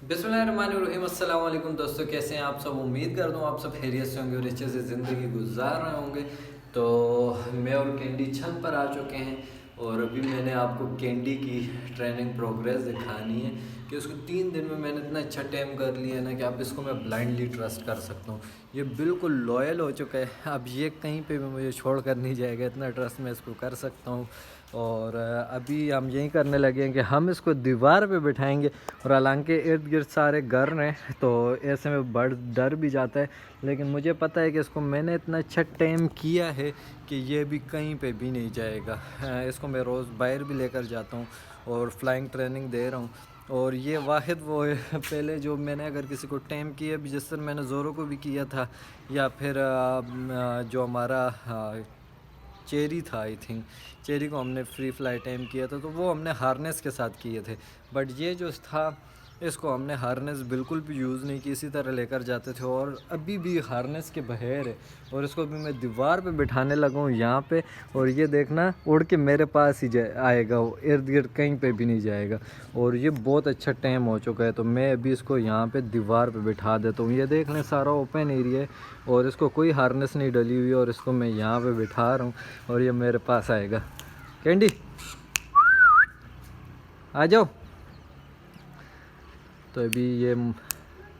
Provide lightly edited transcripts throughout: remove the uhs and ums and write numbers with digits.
बिस्मिल्लाहिर्रहमानिर्रहीम। अस्सलाम वालेकुम दोस्तों, कैसे हैं आप सब। उम्मीद करता हूँ आप सब खैरियत से होंगे और अच्छे से ज़िंदगी गुजार रहे होंगे। तो मैं और कैंडी छत पर आ चुके हैं और अभी मैंने आपको कैंडी की ट्रेनिंग प्रोग्रेस दिखानी है कि उसको 3 दिन में मैंने इतना अच्छा टाइम कर लिया है ना कि अब इसको मैं ब्लाइंडली ट्रस्ट कर सकता हूँ। ये बिल्कुल लॉयल हो चुका है, अब ये कहीं पे भी मुझे छोड़ कर नहीं जाएगा, इतना ट्रस्ट मैं इसको कर सकता हूँ। और अभी हम यही करने लगे हैं कि हम इसको दीवार पे बिठाएंगे और हालांकि इर्द गिर्द सारे घर हैं तो ऐसे में बड़ डर भी जाता है, लेकिन मुझे पता है कि इसको मैंने इतना अच्छा टाइम किया है कि ये भी कहीं पे भी नहीं जाएगा। इसको मैं रोज़ बाहर भी लेकर जाता हूँ और फ्लाइंग ट्रेनिंग दे रहा हूँ। और ये वाहिद वो है पहले जो मैंने अगर किसी को टाइम किया भी, जिस तरह मैंने ज़ोरों को भी किया था, या फिर जो हमारा चेरी था, आई थिंक चेरी को हमने फ्री फ्लाई टाइम किया था तो वो हमने हार्नेस के साथ किए थे। बट ये जो था इसको हमने हार्नेस बिल्कुल भी यूज़ नहीं की, इसी तरह लेकर जाते थे और अभी भी हार्नेस के बगैर है। और इसको भी मैं दीवार पे बिठाने लगा हूँ यहाँ पे, और ये देखना उड़ के मेरे पास ही आएगा, वो इर्द गिर्द कहीं पे भी नहीं जाएगा। और ये बहुत अच्छा टाइम हो चुका है तो मैं अभी इसको यहाँ पे दीवार पे बिठा देता हूँ। ये देख लें सारा ओपन एरिया है और इसको कोई हार्नेस नहीं डली हुई है और इसको मैं यहाँ पे बिठा रहा हूँ और ये मेरे पास आएगा। कैंडी आ जाओ। तो अभी ये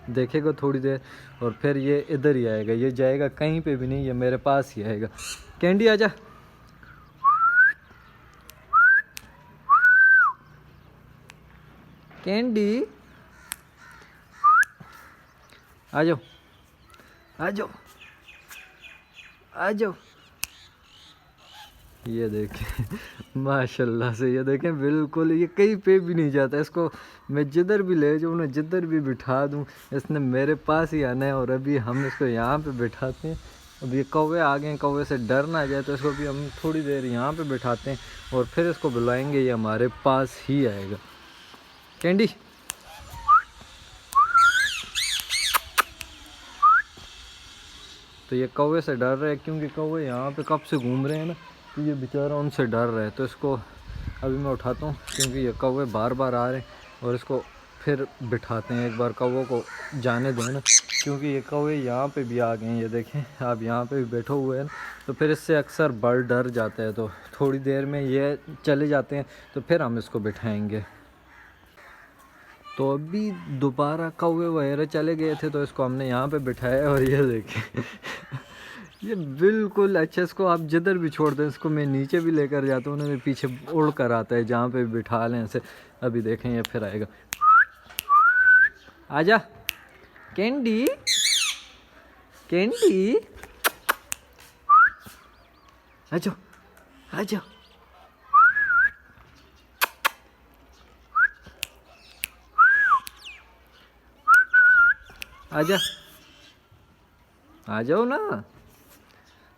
देखेगा थोड़ी देर और फिर ये इधर ही आएगा, ये जाएगा कहीं पे भी नहीं, ये मेरे पास ही आएगा। कैंडी आजा। कैंडी आ जाओ, आ जाओ, आ जाओ। ये देखें माशाल्लाह से, ये देखें बिल्कुल ये कहीं पे भी नहीं जाता। इसको मैं जिधर भी ले जाऊँ ना, जिधर भी बिठा दूँ, इसने मेरे पास ही आना है। और अभी हम इसको यहाँ पे बिठाते हैं। अब ये कौवे आ गए हैं, कौवे से डर ना जाए तो इसको भी हम थोड़ी देर यहाँ पे बिठाते हैं और फिर इसको बुलाएंगे, ये हमारे पास ही आएगा। कैंडी तो ये कौवे से डर रहे हैं क्योंकि कौवे यहाँ पे कब से घूम रहे हैं ना, तो ये बेचारा उनसे डर रहा है। तो इसको अभी मैं उठाता हूँ क्योंकि ये कौवे बार बार आ रहे हैं और इसको फिर बिठाते हैं। एक बार कौवों को जाने दें ना, क्योंकि ये कौवे यहाँ पे भी आ गए हैं, ये देखें आप यहाँ पे भी बैठे हुए हैं। तो फिर इससे अक्सर बड़ डर जाता है, तो थोड़ी देर में ये चले जाते हैं तो फिर हम इसको बिठाएँगे। तो अभी दोबारा कौवे वगैरह चले गए थे तो इसको हमने यहाँ पे बिठाया और ये देखें ये बिल्कुल अच्छा, इसको आप जिधर भी छोड़ दें, इसको मैं नीचे भी लेकर जाता हूँ ना, मैं पीछे उड़ कर आता है जहाँ पे बिठा लें इसे। अभी देखें ये फिर आएगा। आजा कैंडी, कैंडी आ जाओ, आ जाओ। आजा, आ जाओ ना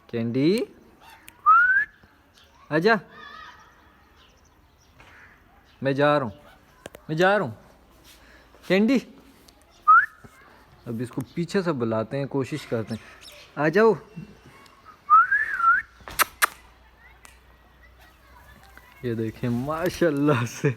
कैंडी, आजा। मैं जा रहा हूँ, मैं जा रहा हूँ कैंडी। अब इसको पीछे से बुलाते हैं, कोशिश करते हैं, आ जाओ। ये देखें माशाल्लाह से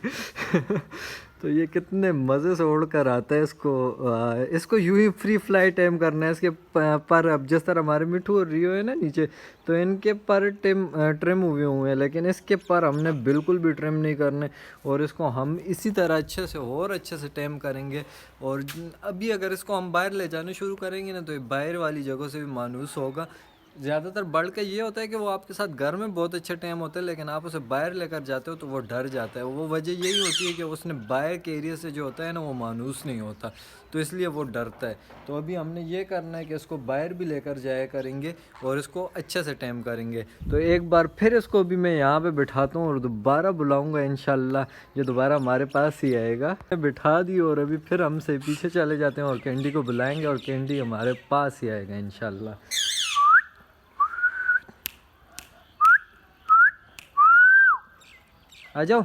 तो ये कितने मज़े से उड़ कर आता है। इसको यूं ही फ्री फ्लाई टाइम करना है। इसके पर अब जिस तरह हमारे मिठू और रियो है ना नीचे, तो इनके पर ट्रिम हुए हैं, लेकिन इसके पर हमने बिल्कुल भी ट्रिम नहीं करने और इसको हम इसी तरह अच्छे से और अच्छे से टाइम करेंगे। और अभी अगर इसको हम बाहर ले जाने शुरू करेंगे ना तो ये बाहर वाली जगहों से भी मानूस होगा। ज़्यादातर बढ़ के ये होता है कि वो आपके साथ घर में बहुत अच्छे टाइम होता है, लेकिन आप उसे बाहर लेकर जाते हो तो वो डर जाता है। वो वजह यही होती है कि उसने बाहर के एरिया से जो होता है ना वो मानूस नहीं होता, तो इसलिए वो डरता है। तो अभी हमने ये करना है कि इसको बाहर भी लेकर जाया करेंगे और इसको अच्छे से टाइम करेंगे। तो एक बार फिर इसको भी मैं यहाँ पे बिठाता हूँ और दोबारा बुलाऊँगा, इंशाल्लाह ये दोबारा हमारे पास ही आएगा। बिठा दी और अभी फिर हमसे पीछे चले जाते हैं और कैंडी को बुलाएँगे और कैंडी हमारे पास ही आएगा इंशाल्लाह। आ जाओ।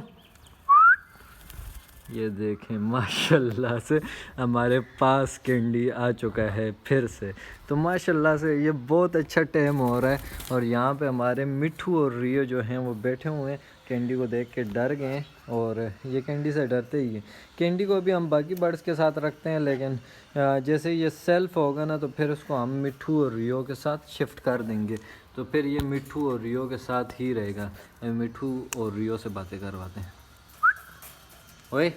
ये देखें माशाल्लाह से हमारे पास कैंडी आ चुका है फिर से। तो माशाल्लाह से ये बहुत अच्छा टाइम हो रहा है और यहाँ पे हमारे मिठू और रियो जो हैं वो बैठे हुए हैं। कैंडी को देख के डर गए और ये कैंडी से डरते ही है। कैंडी को भी हम बाकी बर्ड्स के साथ रखते हैं, लेकिन जैसे ये सेल्फ होगा ना तो फिर उसको हम मिट्ठू और रियो के साथ शिफ्ट कर देंगे। तो फिर ये मिट्ठू और रियो के साथ ही रहेगा। मिट्ठू और रियो से बातें करवाते हैं। ओए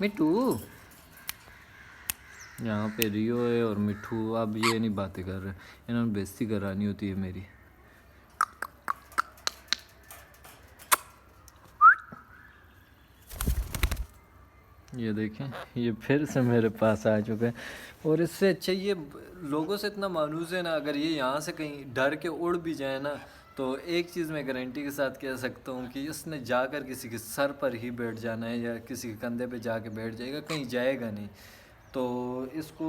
मिट्ठू, यहाँ पे रियो है और मिट्ठू। अब ये नहीं बातें कर रहे, इन्होंने बेइज्जती करानी होती है मेरी। ये देखें, ये फिर से मेरे पास आ चुका है। और इससे अच्छा ये लोगों से इतना मानूस है ना, अगर ये यहाँ से कहीं डर के उड़ भी जाए ना तो एक चीज़ मैं गारंटी के साथ कह सकता हूँ कि इसने जाकर किसी के सर पर ही बैठ जाना है या किसी के कंधे पे जाके बैठ जाएगा, कहीं जाएगा नहीं। तो इसको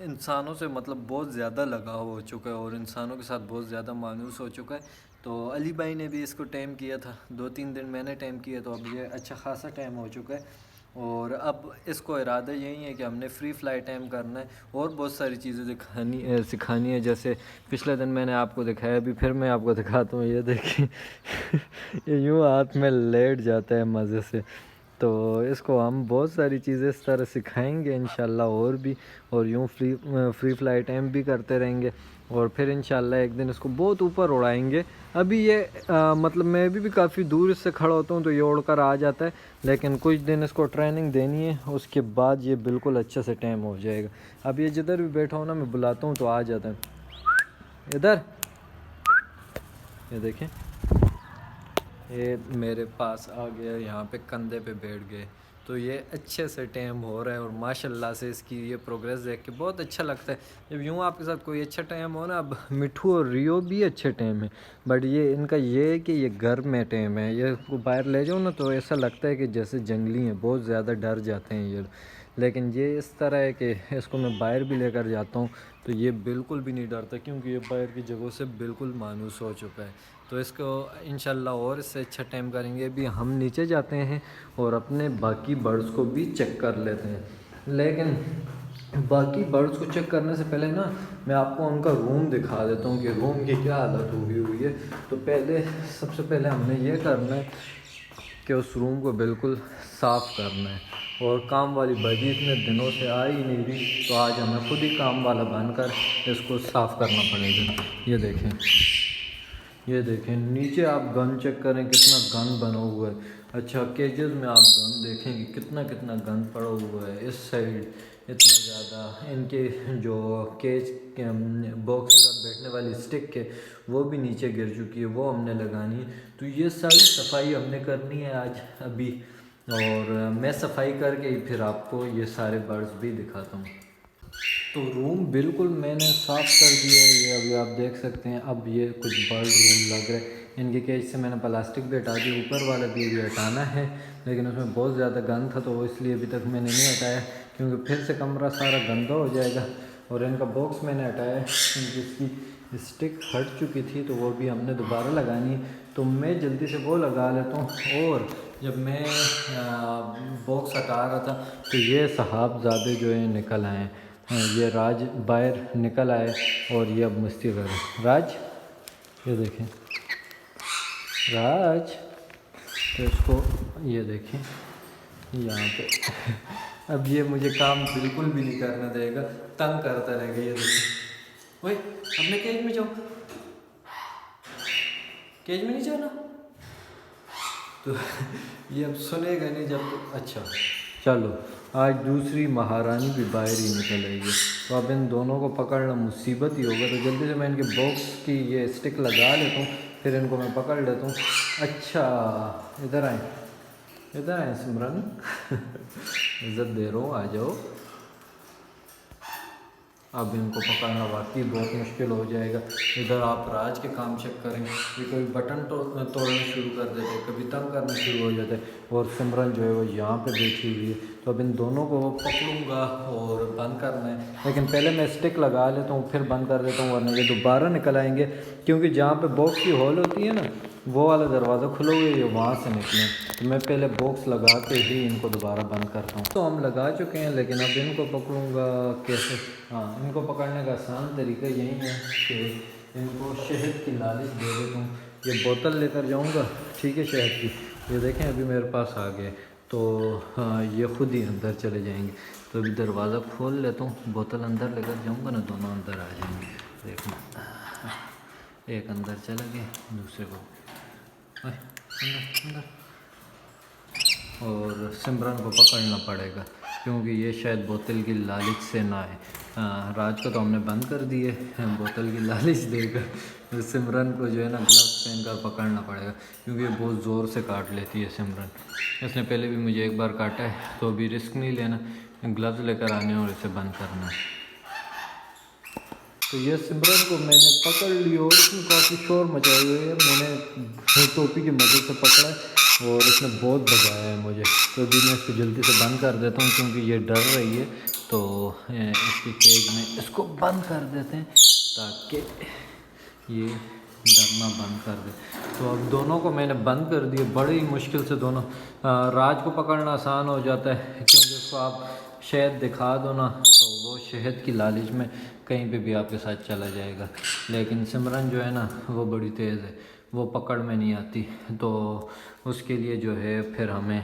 इंसानों से मतलब बहुत ज़्यादा लगाव हो चुका है और इंसानों के साथ बहुत ज़्यादा मायूस हो चुका है। तो अली भाई ने भी इसको टाइम किया था, 2-3 दिन मैंने टाइम किया, तो अब ये अच्छा खासा टाइम हो चुका है। और अब इसको इरादा यही है कि हमने फ्री फ्लाई टाइम करना है और बहुत सारी चीज़ें सिखानी है। जैसे पिछले दिन मैंने आपको दिखाया, अभी फिर मैं आपको दिखाता हूँ। ये देखिए ये यूँ हाथ में लेट जाता है मज़े से। तो इसको हम बहुत सारी चीज़ें इस तरह सिखाएंगे इंशाल्लाह और भी, और यूँ फ्री फ्लाई टाइम भी करते रहेंगे और फिर इंशाल्लाह एक दिन इसको बहुत ऊपर उड़ाएंगे। अभी ये मतलब मैं भी काफ़ी दूर इससे खड़ा होता हूँ तो ये उड़कर आ जाता है, लेकिन कुछ दिन इसको ट्रेनिंग देनी है, उसके बाद ये बिल्कुल अच्छे से टाइम हो जाएगा। अब ये जिधर भी बैठा हो ना मैं बुलाता हूँ तो आ जाता है इधर। ये देखें, ये मेरे पास आ गया, यहाँ पे कंधे पे बैठ गए। तो ये अच्छे से टाइम हो रहा है और माशाल्लाह से इसकी ये प्रोग्रेस देख के बहुत अच्छा लगता है। जब यूँ आपके साथ कोई अच्छा टाइम हो ना, अब मिट्ठू और रियो भी अच्छे टाइम है, बट ये इनका ये है कि ये घर में टाइम है। ये को बाहर ले जाओ ना तो ऐसा लगता है कि जैसे जंगली हैं, बहुत ज़्यादा डर जाते हैं ये। लेकिन ये इस तरह है कि इसको मैं बाहर भी लेकर जाता हूँ तो ये बिल्कुल भी नहीं डरता, क्योंकि ये बाहर की जगहों से बिल्कुल मायूस हो चुका है। तो इसको इंशाल्लाह और इससे अच्छा टाइम करेंगे। अभी हम नीचे जाते हैं और अपने बाकी बर्ड्स को भी चेक कर लेते हैं, लेकिन बाकी बर्ड्स को चेक करने से पहले ना मैं आपको उनका रूम दिखा देता हूँ कि रूम की क्या हालत हुई है। तो सबसे पहले हमने ये करना है कि उस रूम को बिल्कुल साफ़ करना है। और काम वाली बजी इतने दिनों से आ ही नहीं रही, तो आज हमें खुद ही काम वाला बनकर इसको साफ़ करना पड़ेगा। ये देखें नीचे आप गन चेक करें कितना गन बना हुआ है। अच्छा, केजेस में आप गन देखेंगे कितना कितना गन पड़ा हुआ है। इस साइड इतना ज़्यादा, इनके जो केज के बॉक्स के साथ बैठने वाली स्टिक है वो भी नीचे गिर चुकी है, वो हमने लगानी है। तो ये सारी सफाई हमने करनी है आज अभी, और मैं सफाई करके ही फिर आपको ये सारे बर्ड्स भी दिखाता हूँ। तो रूम बिल्कुल मैंने साफ़ कर दिया है, ये अभी आप देख सकते हैं। अब ये कुछ बर्ड रूम लग रहे हैं, इनके केज से मैंने प्लास्टिक भी हटा दी, ऊपर वाला भी हटाना है, लेकिन उसमें बहुत ज़्यादा गंद था तो इसलिए अभी तक मैंने नहीं हटाया, क्योंकि फिर से कमरा सारा गंदा हो जाएगा। और इनका बॉक्स मैंने हटाया, जिसकी स्टिक हट चुकी थी तो वो भी हमने दोबारा लगानी है। तो मैं जल्दी से वो लगा लेता हूँ। और जब मैं बॉक्स हटा रहा था तो ये साहबज़ादे जो है निकल आए। ये राज बाहर निकल आए और ये अब मस्ती कर रहे। राज, ये देखें राज, तो इसको ये देखें यहाँ पे अब ये मुझे काम बिल्कुल भी नहीं करने देगा, तंग करता रहेगा। ये देखें, ओए अपने केज में जाओ, केज में नहीं जाना। तो ये अब सुनेगा नहीं जब तो। अच्छा चलो, आज दूसरी महारानी भी बाहर ही निकल आएगी, तो अब इन दोनों को पकड़ना मुसीबत ही होगा। तो जल्दी से मैं इनके बॉक्स की ये स्टिक लगा लेता हूँ, फिर इनको मैं पकड़ लेता हूँ। अच्छा इधर आए सिमरन इज़्ज़त दे रहा हूँ, आ जाओ। अब इनको पकड़ना वाकई बहुत मुश्किल हो जाएगा। इधर आप राज के काम चेक करें, ये कभी बटन तोड़ना शुरू कर देते हैं, कभी तंग करना शुरू हो जाता है, और सिमरन जो है वो यहाँ पे बैठी हुई है। तो अब इन दोनों को पकड़ूंगा और बंद करना है, लेकिन पहले मैं स्टिक लगा लेता हूँ फिर बंद कर देता हूँ, वरना ये दोबारा निकल आएंगे। क्योंकि जहाँ पे बॉक्स की होल होती है ना, वो वाला दरवाज़ा खुला हुआ है, ये वहाँ से निकले। तो मैं पहले बॉक्स लगा के ही इनको दोबारा बंद करता हूँ। तो हम लगा चुके हैं, लेकिन अब इनको पकड़ूँगा कैसे? हाँ, इनको पकड़ने का आसान तरीका यही है कि इनको शहद की लालिश दे देता हूँ। ये बोतल लेकर जाऊंगा, ठीक है, शहद की। ये देखें अभी मेरे पास आ गए, तो हाँ ये ख़ुद ही अंदर चले जाएंगे। तो अभी दरवाज़ा खोल लेता हूँ, बोतल अंदर लेकर जाऊंगा ना, दोनों अंदर आ जाएंगे। देखना, एक अंदर चला गया, दूसरे को अंदर अंदर। और सिमरन को पकड़ना पड़ेगा, क्योंकि ये शायद बोतल की लालच से ना है। राज को तो हमने बंद कर दिए, बोतल की लालच देकर तो सिमरन को जो है ना ग्लव्स पहन कर पकड़ना पड़ेगा, क्योंकि ये बहुत ज़ोर से काट लेती है सिमरन। इसने पहले भी मुझे एक बार काटा है, तो अभी रिस्क नहीं लेना, ग्लव्स लेकर आने और इसे बंद करना है। तो ये सिमरन को मैंने पकड़ लिया और इसने काफ़ी शोर मचाए हुए है। मैंने टोपी की मदद से पकड़ा और इसने बहुत बजाया है मुझे। तो अभी मैं इसको जल्दी से बंद कर देता हूँ, क्योंकि ये डर रही है। तो इसकी केज में इसको बंद कर देते हैं, ताकि ये डरना बंद कर दे। तो अब दोनों को मैंने बंद कर दिया, बड़ी ही मुश्किल से दोनों। राज को पकड़ना आसान हो जाता है, क्योंकि उसको आप शहद दिखा दो ना, तो वो शहद की लालच में कहीं पे भी आपके साथ चला जाएगा। लेकिन सिमरन जो है ना, वो बड़ी तेज़ है, वो पकड़ में नहीं आती। तो उसके लिए जो है फिर हमें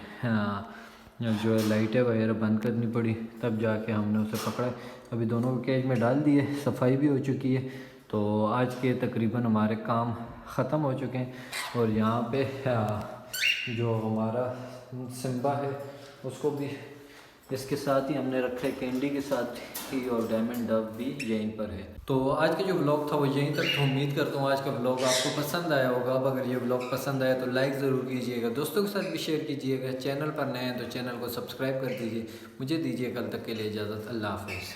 जो है लाइटें वगैरह बंद करनी पड़ी, तब जाके हमने उसे पकड़ा। अभी दोनों को केज में डाल दिए, सफाई भी हो चुकी है। तो आज के तकरीबन हमारे काम ख़त्म हो चुके हैं। और यहाँ पे जो हमारा सिम्बा है, उसको भी इसके साथ ही हमने रखा है, कैंडी के साथ ही, और डायमंड डव भी यहीं पर है। तो आज का जो व्लॉग था वो यहीं तक था। उम्मीद करता हूँ आज का व्लॉग आपको पसंद आया होगा। अब अगर ये व्लॉग पसंद आया तो लाइक ज़रूर कीजिएगा, दोस्तों के साथ भी शेयर कीजिएगा। चैनल पर नए हैं तो चैनल को सब्सक्राइब कर दीजिए। मुझे दीजिए कल तक के लिए इजाज़त। अल्लाह हाफ़िज़।